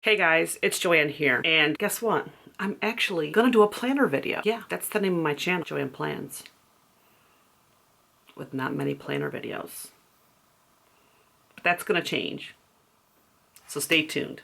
Hey guys, it's Joanne here, and guess what? I'm actually gonna do a planner video. Yeah, that's the name of my channel, JoannePlans, with not many planner videos. But that's gonna change, so stay tuned.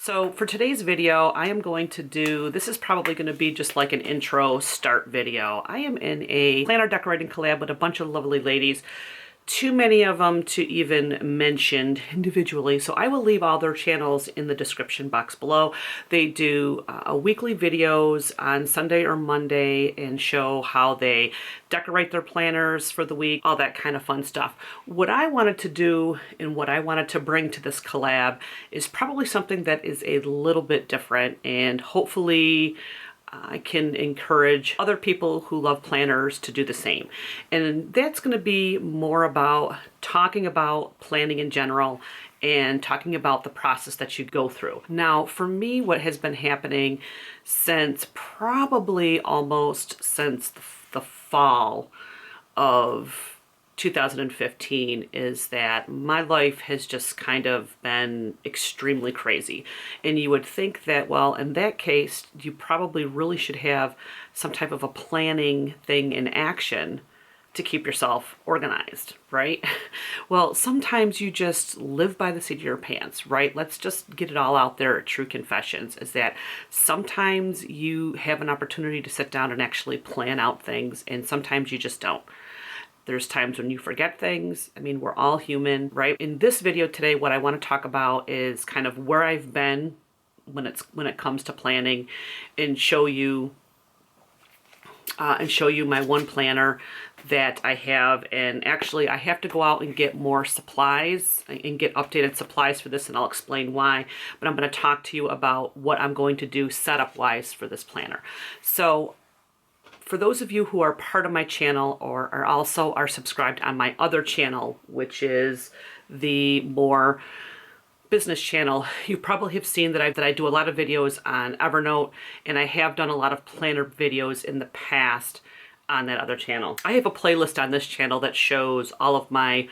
So for today's video, I am going to do, this is probably going to be just like an intro start video. I am in a planner decorating collab with a bunch of lovely ladies. Too many of them to even mention individually, so I will leave all their channels in the description box below. They do weekly videos on Sunday or Monday and show how they decorate their planners for the week, all that kind of fun stuff. What I wanted to do and what I wanted to bring to this collab is probably something that is a little bit different, and hopefully I can encourage other people who love planners to do the same. And that's going to be more about talking about planning in general and talking about the process that you go through. Now, for me, what has been happening since probably almost since the fall of 2015 is that my life has just kind of been extremely crazy. And you would think that, well, in that case, you probably really should have some type of a planning thing in action to keep yourself organized, right? Well, sometimes you just live by the seat of your pants, right? Let's just get it all out there. True confessions is that sometimes you have an opportunity to sit down and actually plan out things, and sometimes you just don't. There's times when you forget things. I mean, we're all human, right? In this video today, what I want to talk about is kind of where I've been when it comes to planning, and show you my one planner that I have. And actually, I have to go out and get more supplies and get updated supplies for this, and I'll explain why. But I'm going to talk to you about what I'm going to do setup-wise for this planner. So, for those of you who are part of my channel or are subscribed on my other channel, which is the more business channel, you probably have seen that I do a lot of videos on Evernote, and I have done a lot of planner videos in the past on that other channel. I have a playlist on this channel that shows all of my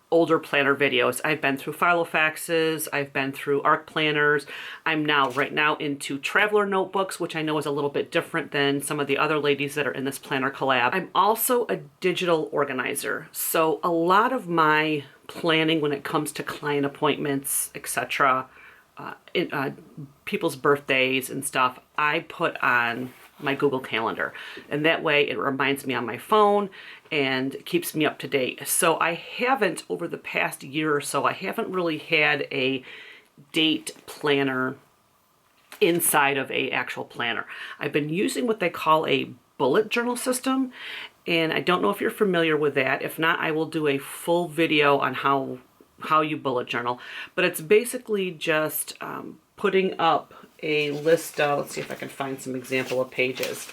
older planner videos. I've been through Filofaxes, I've been through Arc Planners. I'm right now into Traveler Notebooks, which I know is a little bit different than some of the other ladies that are in this planner collab. I'm also a digital organizer, so a lot of my planning when it comes to client appointments, etc., people's birthdays and stuff, I put on my Google Calendar, and that way it reminds me on my phone and keeps me up to date. So I haven't, over the past year or so, I haven't really had a date planner inside of a actual planner. I've been using what they call a bullet journal system, and I don't know if you're familiar with that. If not, I will do a full video on how you bullet journal. But it's basically just putting up a list of, let's see if I can find some example of pages.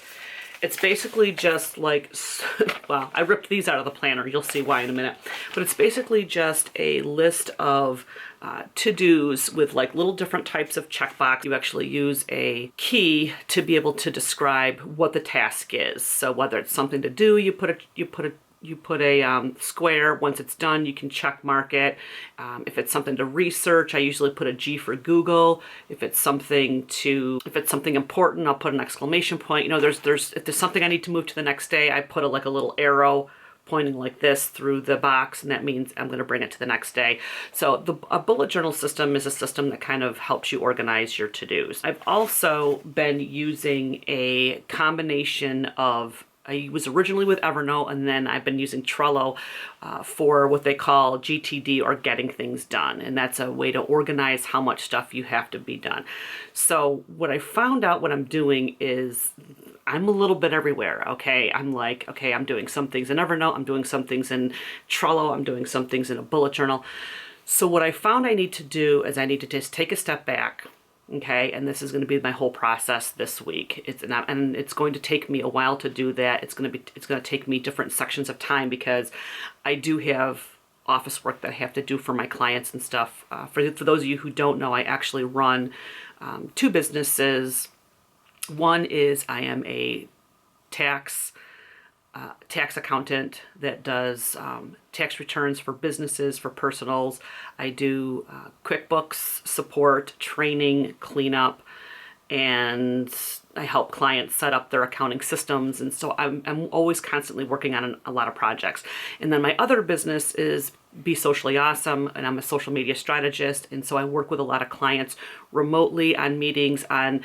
It's basically just like, well, I ripped these out of the planner. You'll see why in a minute. But it's basically just a list of to-dos with like little different types of checkbox. You actually use a key to be able to describe what the task is. So whether it's something to do, you put a square. Once it's done, you can check mark it. If it's something to research, I usually put a G for Google. If it's something important, I'll put an exclamation point. You know, if there's something I need to move to the next day, I put a little arrow pointing like this through the box, and that means I'm going to bring it to the next day. So a bullet journal system is a system that kind of helps you organize your to-dos. I've also been using a combination of, I was originally with Evernote, and then I've been using Trello for what they call GTD, or getting things done. And that's a way to organize how much stuff you have to be done. So what I found out what I'm doing is I'm a little bit everywhere, okay? I'm like, okay, I'm doing some things in Evernote, I'm doing some things in Trello, I'm doing some things in a bullet journal. So what I found I need to do is I need to just take a step back. Okay, and this is going to be my whole process this week. And it's going to take me a while to do that. It's going to take me different sections of time, because I do have office work that I have to do for my clients and stuff. For those of you who don't know, I actually run 2 businesses. One is I am a tax accountant that does tax returns for businesses, for personals. I do QuickBooks support, training, cleanup, and I help clients set up their accounting systems. And so I'm always constantly working on a lot of projects. And then my other business is Be Socially Awesome, and I'm a social media strategist. And so I work with a lot of clients remotely on meetings on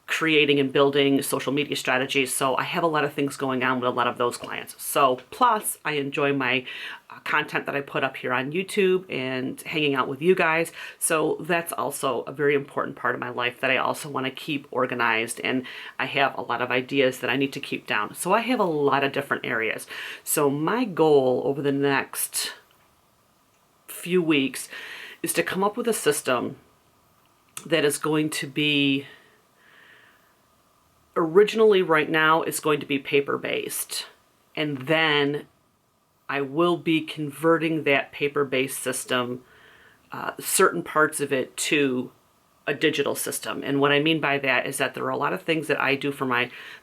creating and building social media strategies. So I have a lot of things going on with a lot of those clients. So plus I enjoy my content that I put up here on YouTube and hanging out with you guys. So that's also a very important part of my life that I also want to keep organized, and I have a lot of ideas that I need to keep down. So I have a lot of different areas. So my goal over the next few weeks is to come up with a system that is going to be originally, right now, it's going to be paper-based, and then I will be converting that paper-based system, certain parts of it, to a digital system. And what I mean by that is that there are a lot of things that I do for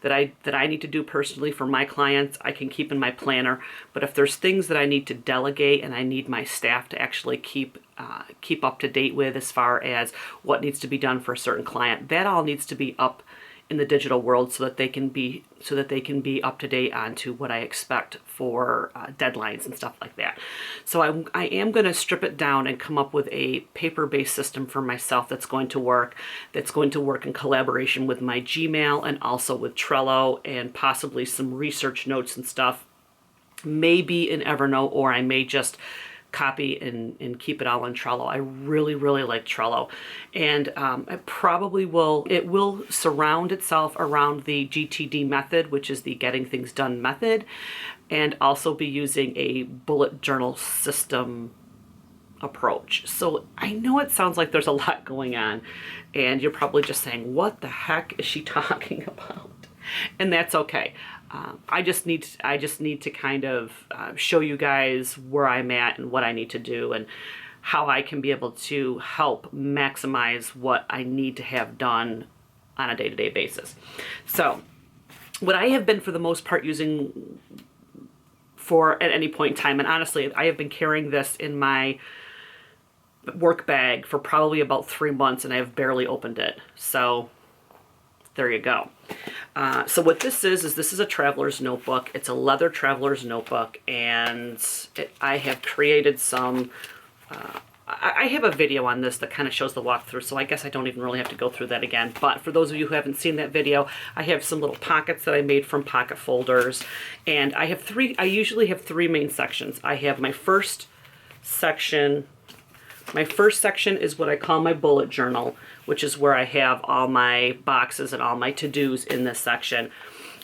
that I need to do personally for my clients. I can keep in my planner, but if there's things that I need to delegate and I need my staff to actually keep up to date with, as far as what needs to be done for a certain client, that all needs to be up in the digital world so that they can be up to date onto what I expect for deadlines and stuff like that. So I am going to strip it down and come up with a paper-based system for myself that's going to work in collaboration with my Gmail and also with Trello, and possibly some research notes and stuff, maybe in Evernote, or I may just copy and keep it all in Trello. I really, really like Trello. And it will surround itself around the GTD method, which is the getting things done method, and also be using a bullet journal system approach. So I know it sounds like there's a lot going on, and you're probably just saying, what the heck is she talking about? And that's okay. I just need to kind of show you guys where I'm at and what I need to do, and how I can be able to help maximize what I need to have done on a day-to-day basis. So what I have been, for the most part, using for at any point in time, and honestly, I have been carrying this in my work bag for probably about 3 months, and I have barely opened it. So there you go. So what this is a traveler's notebook. It's a leather traveler's notebook, and I have created some, I have a video on this that kind of shows the walkthrough, so I guess I don't even really have to go through that again. But for those of you who haven't seen that video, I have some little pockets that I made from pocket folders, and I usually have 3 main sections. I have my first section. My first section is what I call my bullet journal, which is where I have all my boxes and all my to-dos in this section.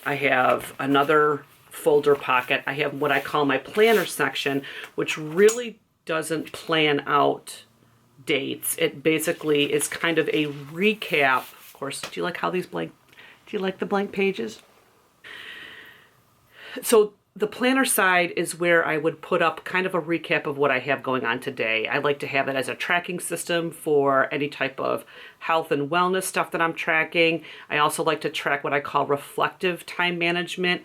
I have another folder pocket. I have what I call my planner section, which really doesn't plan out dates. It basically is kind of a recap. Of course, do you like the blank pages? So the planner side is where I would put up kind of a recap of what I have going on today. I like to have it as a tracking system for any type of health and wellness stuff that I'm tracking. I also like to track what I call reflective time management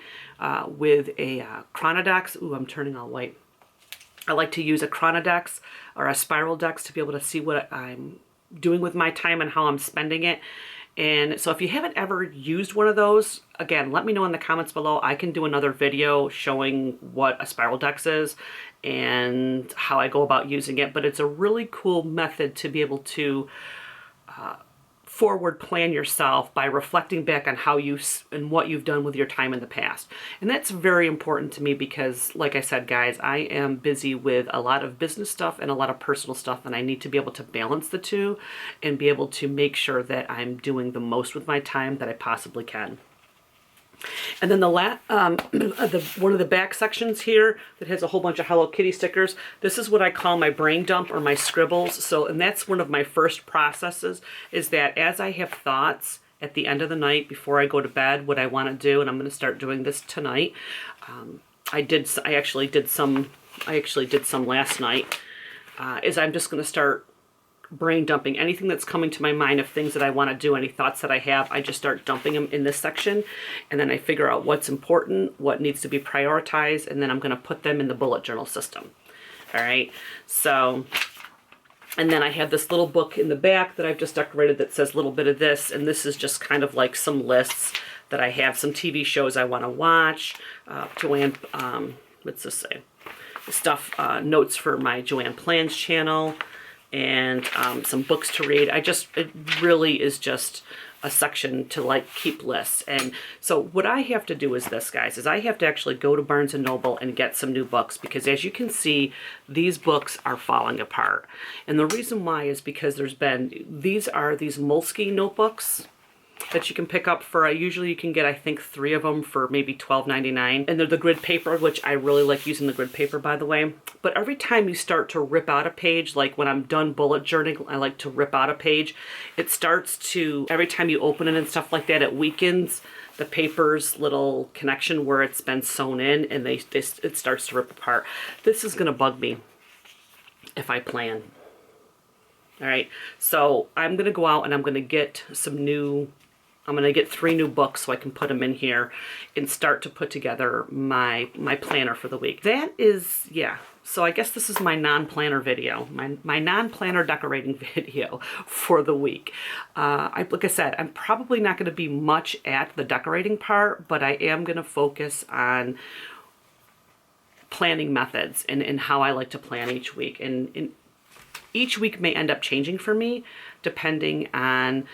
with a Chronodex. Ooh, I'm turning all white. I like to use a Chronodex or a Spiral Dex to be able to see what I'm doing with my time and how I'm spending it. And so if you haven't ever used one of those, again, let me know in the comments below. I can do another video showing what a Spiral Dex is and how I go about using it. But it's a really cool method to be able to forward plan yourself by reflecting back on how and what you've done with your time in the past. And that's very important to me because, like I said, guys, I am busy with a lot of business stuff and a lot of personal stuff, and I need to be able to balance the two and be able to make sure that I'm doing the most with my time that I possibly can. And then one of the back sections here that has a whole bunch of Hello Kitty stickers, this is what I call my brain dump or my scribbles. So, and that's one of my first processes, is that as I have thoughts at the end of the night before I go to bed, what I want to do, and I'm going to start doing this tonight. I actually did some I actually did some last night, is I'm just going to start brain dumping anything that's coming to my mind of things that I want to do, any thoughts that I have. I just start dumping them in this section, and then I figure out what's important, what needs to be prioritized, and then I'm going to put them in the bullet journal system. All right, so, and then I have this little book in the back that I've just decorated that says a little bit of this, and this is just kind of like some lists that I have, some TV shows I want to watch, Joanne, what's this say? Stuff, notes for my JoannePlans channel, and some books to read. It really is just a section to like keep lists. And so what I have to do is this, guys, is I have to actually go to Barnes & Noble and get some new books, because as you can see, these books are falling apart. And the reason why is because these are these Moleskine notebooks that you can pick up for, usually you can get, I think, 3 of them for maybe $12.99. And they're the grid paper, which I really like using the grid paper, by the way. But every time you start to rip out a page, like when I'm done bullet journaling, I like to rip out a page. It starts to, every time you open it and stuff like that, it weakens the paper's little connection where it's been sewn in, and it starts to rip apart. This is gonna bug me if I plan. All right, so I'm gonna go out and I'm gonna get I'm going to get 3 new books so I can put them in here and start to put together my planner for the week. That is, yeah. So I guess this is my non-planner video, my non-planner decorating video for the week. Like I said, I'm probably not going to be much at the decorating part, but I am going to focus on planning methods and how I like to plan each week. And each week may end up changing for me depending on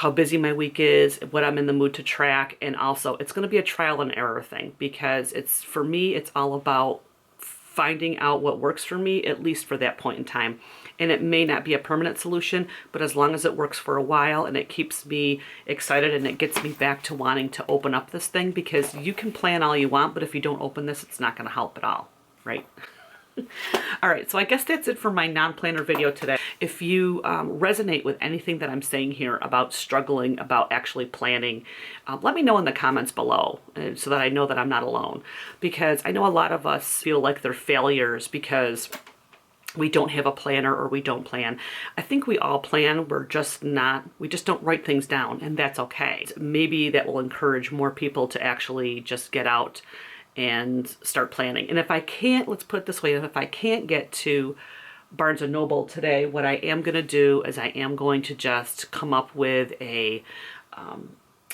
how busy my week is, what I'm in the mood to track, and also it's going to be a trial and error thing, because for me, it's all about finding out what works for me, at least for that point in time. And it may not be a permanent solution, but as long as it works for a while and it keeps me excited and it gets me back to wanting to open up this thing, because you can plan all you want, but if you don't open this, it's not going to help at all, right? All right, so I guess that's it for my non-planner video today. If you resonate with anything that I'm saying here about struggling, about actually planning, let me know in the comments below so that I know that I'm not alone. Because I know a lot of us feel like they're failures because we don't have a planner or we don't plan. I think we all plan, we just don't write things down, and that's okay. Maybe that will encourage more people to actually just get out and start planning. And if I can't, let's put it this way, if I can't get to Barnes & Noble today, what I am going to do is I am going to just come up with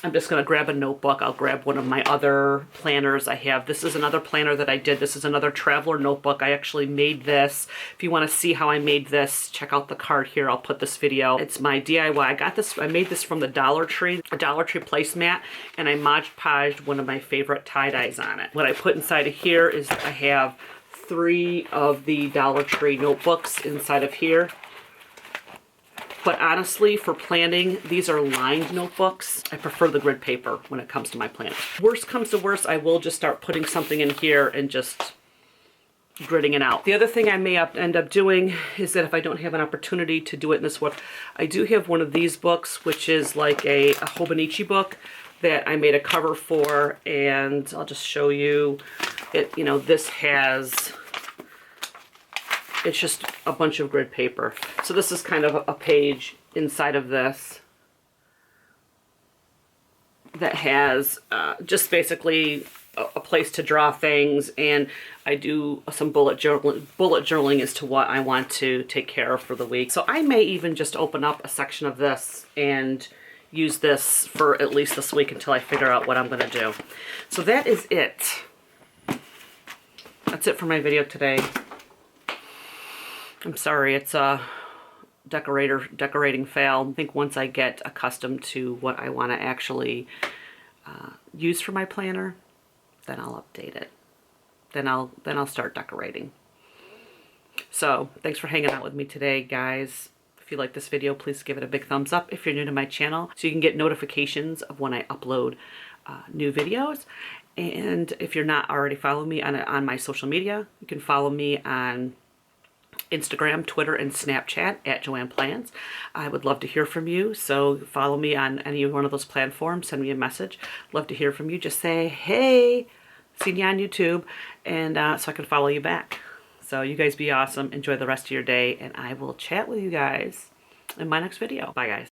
I'm just going to grab a notebook. I'll grab one of my other planners I have. This is another planner that I did. This is another traveler notebook. I actually made this. If you want to see how I made this, check out the card here. I'll put this video. It's my DIY. I made this from the Dollar Tree, a Dollar Tree placemat, and I Mod Podged one of my favorite tie-dyes on it. What I put inside of here is I have 3 of the Dollar Tree notebooks inside of here. But honestly, for planning, these are lined notebooks. I prefer the grid paper when it comes to my planning. Worst comes to worst, I will just start putting something in here and just gridding it out. The other thing I may end up doing is that if I don't have an opportunity to do it in this book, I do have one of these books, which is like a Hobonichi book that I made a cover for, and I'll just show you it. You know, this has, it's just a bunch of grid paper. So this is kind of a page inside of this that has just basically a place to draw things, and I do some bullet journaling as to what I want to take care of for the week. So I may even just open up a section of this and use this for at least this week until I figure out what I'm going to do. So that is it. That's it for my video today. I'm sorry, it's a decorating fail. I think once I get accustomed to what I want to actually use for my planner, then I'll update it. Then I'll start decorating. So thanks for hanging out with me today, guys. If you like this video, please give it a big thumbs up if you're new to my channel, so you can get notifications of when I upload new videos. And if you're not already following me on my social media, you can follow me on Instagram, Twitter, and Snapchat at JoannePlans. I would love to hear from you, so follow me on any one of those platforms. Send me a message. Love to hear from you. Just say, hey, seen you on YouTube, and so I can follow you back. So you guys be awesome. Enjoy the rest of your day, and I will chat with you guys in my next video. Bye, guys.